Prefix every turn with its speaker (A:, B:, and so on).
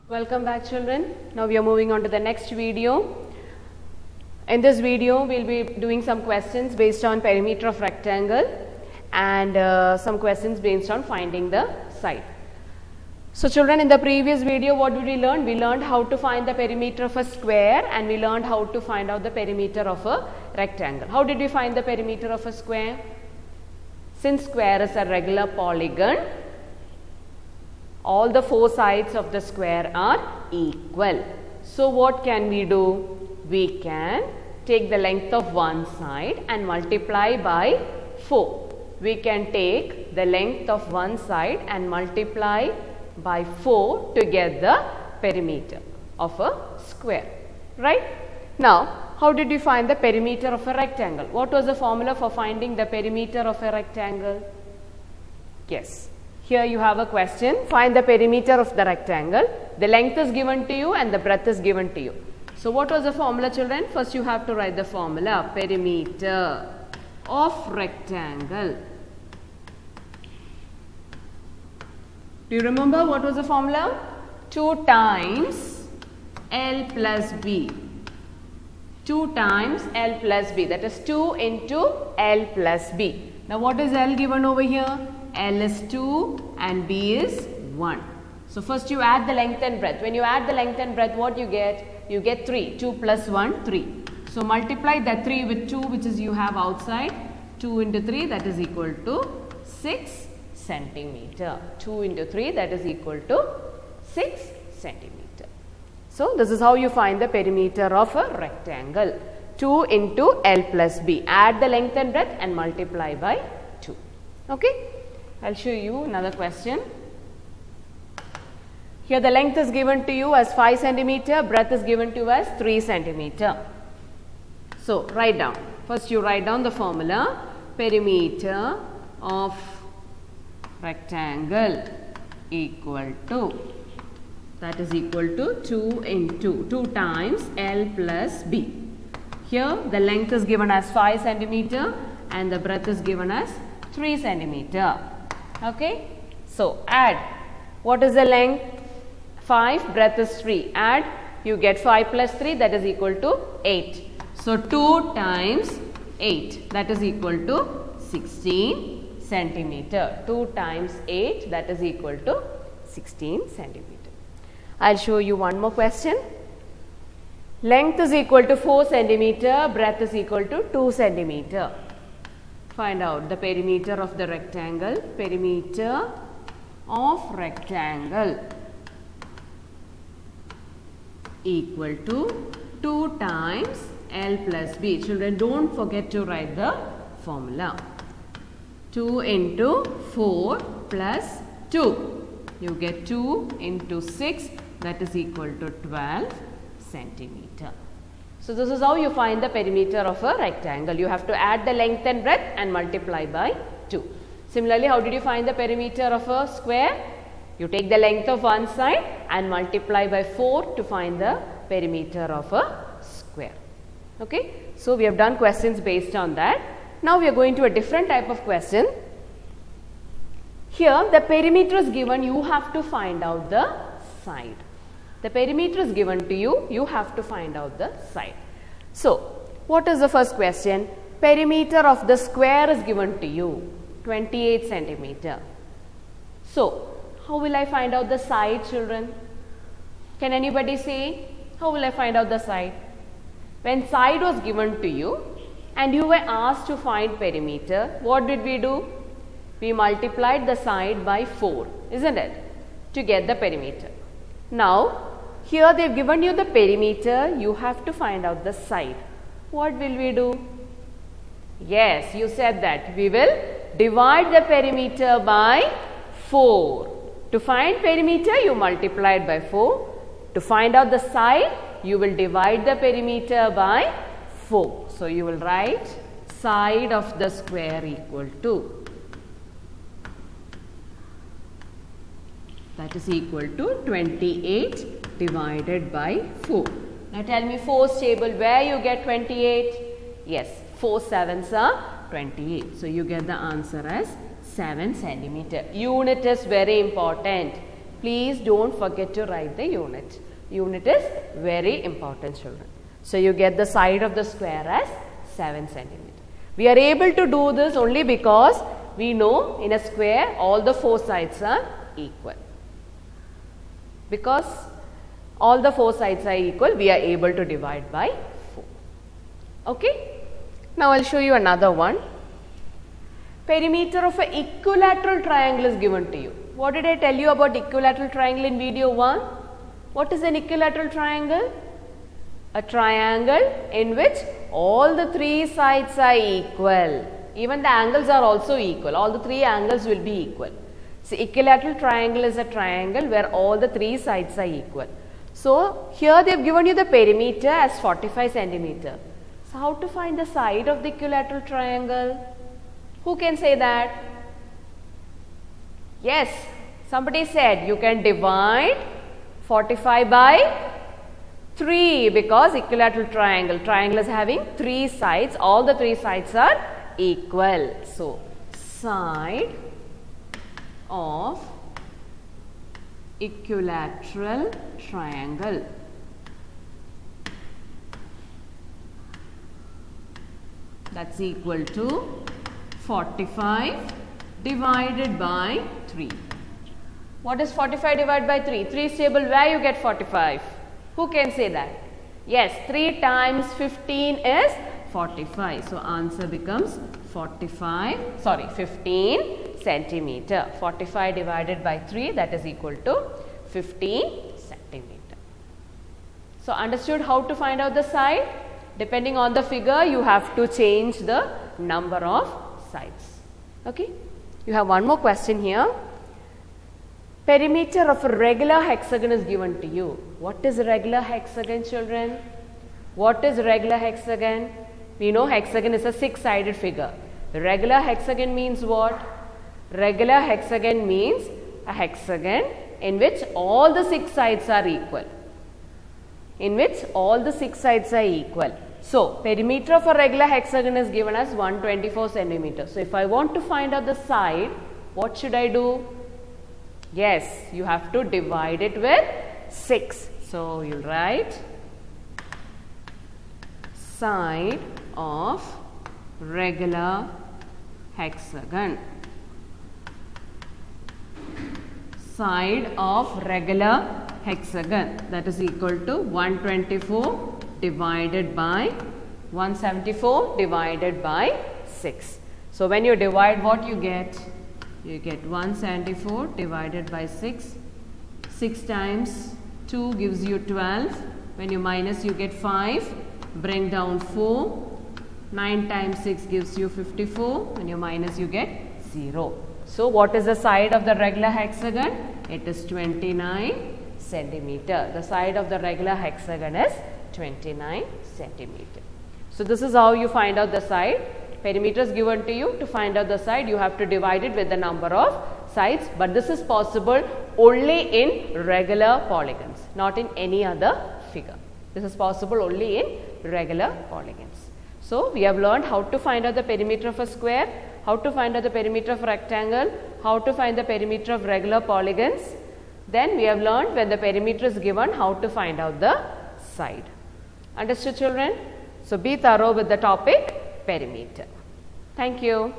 A: Welcome back, children. Now we are moving on to the next video. In this video we will be doing some questions based on perimeter of rectangle and some questions based on finding the side. So children, in the previous video what did we learn? We learned how to find the perimeter of a square and we learned how to find out the perimeter of a rectangle. How did we find the perimeter of a square? Since square is a regular polygon, all the four sides of the square are equal. So what can we do? We can take the length of one side and multiply by 4. We can take the length of one side and multiply by 4 to get the perimeter of a square, right? Now, how did you find the perimeter of a rectangle? What was the formula for finding the perimeter of a rectangle? Yes. Here you have a question. Find the perimeter of the rectangle. The length is given to you and the breadth is given to you. So what was the formula, children? First you have to write the formula. Perimeter of rectangle. Do you remember what was the formula? 2 times L plus B. 2 times L plus B. That is 2 into L plus B. Now what is L given over here? L is 2 and B is 1. So first you add the length and breadth. When you add the length and breadth, what you get? You get 3. 2 plus 1, 3. So multiply that 3 with 2, which is you have outside. 2 into 3, that is equal to 6 centimeter. 2 into 3, that is equal to 6 centimeter. So this is how you find the perimeter of a rectangle. 2 into L plus B. Add the length and breadth and multiply by 2. Okay. I'll show you another question. Here the length is given to you as 5 centimeter, breadth is given to you as 3 centimeter. So write down. First you write down the formula. Perimeter of rectangle equal to, that is equal to 2 into 2 times L plus B. Here the length is given as 5 centimeter and the breadth is given as 3 centimeter. Okay. So add. What is the length? 5, breadth is 3. Add. You get 5 plus 3, that is equal to 8. So 2 times 8, that is equal to 16 centimeter. 2 times 8, that is equal to 16 centimeter. I'll show you one more question. Length is equal to 4 centimeter, breadth is equal to 2 centimeter. Find out the perimeter of the rectangle. Perimeter of rectangle equal to 2 times L plus B. Children, don't forget to write the formula. 2 into 4 plus 2. You get 2 into 6, that is equal to 12 centimeter. So this is how you find the perimeter of a rectangle. You have to add the length and breadth and multiply by 2. Similarly, how did you find the perimeter of a square? You take the length of one side and multiply by 4 to find the perimeter of a square. Okay. So we have done questions based on that. Now we are going to a different type of question. Here the perimeter is given, you have to find out the side. The perimeter is given to you, you have to find out the side. So, what is the first question? Perimeter of the square is given to you, 28 centimeter. So, how will I find out the side, children? Can anybody say, how will I find out the side? When side was given to you and you were asked to find perimeter, what did we do? We multiplied the side by 4, isn't it? To get the perimeter. Now, here they have given you the perimeter, you have to find out the side. What will we do? Yes, you said that. We will divide the perimeter by 4. To find perimeter, you multiply it by 4. To find out the side, you will divide the perimeter by 4. So, you will write side of the square equal to, that is equal to 28 divided by 4. Now tell me 4's table, where you get 28? Yes, 4 sevens are 28. So you get the answer as 7 centimeter. Unit is very important. Please don't forget to write the unit. Unit is very important, children. So you get the side of the square as 7 centimeter. We are able to do this only because we know in a square all the 4 sides are equal. Because all the 4 sides are equal, we are able to divide by 4. Okay? Now I'll show you another one. Perimeter of an equilateral triangle is given to you. What did I tell you about equilateral triangle in video 1? What is an equilateral triangle? A triangle in which all the 3 sides are equal. Even the angles are also equal. All the 3 angles will be equal. So, equilateral triangle is a triangle where all the 3 sides are equal. So, here they have given you the perimeter as 45 centimeter. So, how to find the side of the equilateral triangle? Who can say that? Yes, somebody said you can divide 45 by 3 because equilateral triangle is having 3 sides, all the 3 sides are equal. So, side of equilateral triangle. That's equal to 45 divided by 3. What is 45 divided by 3? 3 is table where you get 45. Who can say that? Yes, 3 times 15 is 45. So, answer becomes 15 centimeter. 45 divided by 3, that is equal to 15 centimeter. So, understood how to find out the side? Depending on the figure, you have to change the number of sides. Okay? You have one more question here. Perimeter of a regular hexagon is given to you. What is regular hexagon, children? What is regular hexagon? We know hexagon is a 6-sided figure. The regular hexagon means what? Regular hexagon means a hexagon in which all the 6 sides are equal. In which all the 6 sides are equal. So, perimeter of a regular hexagon is given as 124 centimeters. So, if I want to find out the side, what should I do? Yes, you have to divide it with 6. So, you will write side of regular hexagon. Side of regular hexagon, that is equal to 124 divided by 174 divided by 6. So, when you divide, what you get? You get 174 divided by 6. 6 times 2 gives you 12. When you minus, you get 5. Bring down 4. 9 times 6 gives you 54. When you minus, you get 0. So, what is the side of the regular hexagon? It is 29 centimeter. The side of the regular hexagon is 29 centimeter. So, this is how you find out the side. Perimeter is given to you. To find out the side, you have to divide it with the number of sides, but this is possible only in regular polygons, not in any other figure. This is possible only in regular polygons. So, we have learned how to find out the perimeter of a square, how to find out the perimeter of a rectangle, how to find the perimeter of regular polygons. Then we have learned when the perimeter is given, how to find out the side. Understood, children? So, be thorough with the topic perimeter. Thank you.